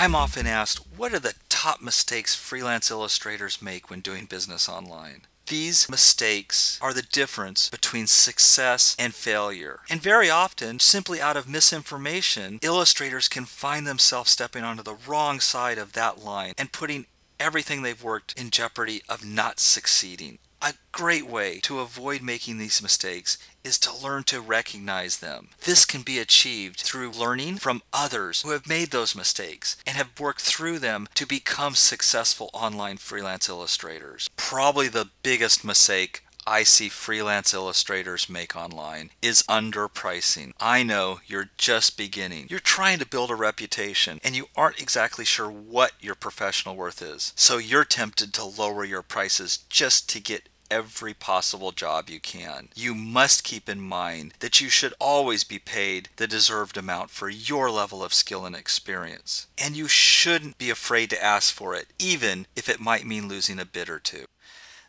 I'm often asked, what are the top mistakes freelance illustrators make when doing business online? These mistakes are the difference between success and failure. And very often, simply out of misinformation, illustrators can find themselves stepping onto the wrong side of that line and putting everything they've worked in jeopardy of not succeeding. A great way to avoid making these mistakes is to learn to recognize them. This can be achieved through learning from others who have made those mistakes and have worked through them to become successful online freelance illustrators. Probably the biggest mistake I see freelance illustrators make online is underpricing. I know you're just beginning. You're trying to build a reputation and you aren't exactly sure what your professional worth is. So you're tempted to lower your prices just to get every possible job you can. You must keep in mind that you should always be paid the deserved amount for your level of skill and experience. And you shouldn't be afraid to ask for it, even if it might mean losing a bid or two.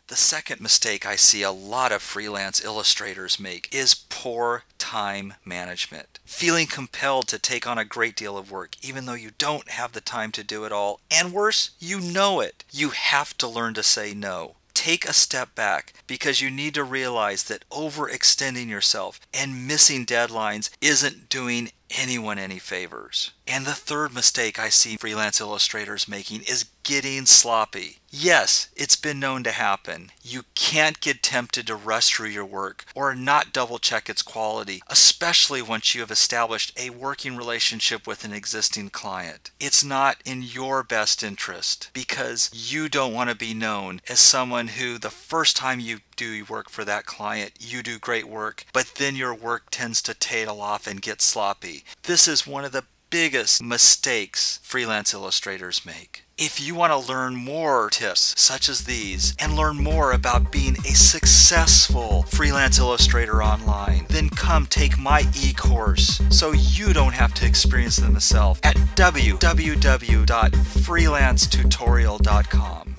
The second mistake I see a lot of freelance illustrators make is poor time management. Feeling compelled to take on a great deal of work even though you don't have the time to do it all, and worse, you know it. You have to learn to say no. Take a step back because you need to realize that overextending yourself and missing deadlines isn't doing anyone any favors. And the third mistake I see freelance illustrators making is getting sloppy. Yes, it's been known to happen. You can't get tempted to rush through your work or not double check its quality, especially once you have established a working relationship with an existing client. It's not in your best interest because you don't want to be known as someone who the first time you do work for that client, you do great work, but then your work tends to tail off and get sloppy. This is one of the biggest mistakes freelance illustrators make. If you want to learn more tips such as these and learn more about being a successful freelance illustrator online, then come take my e-course so you don't have to experience them yourself at www.freelancetutorial.com.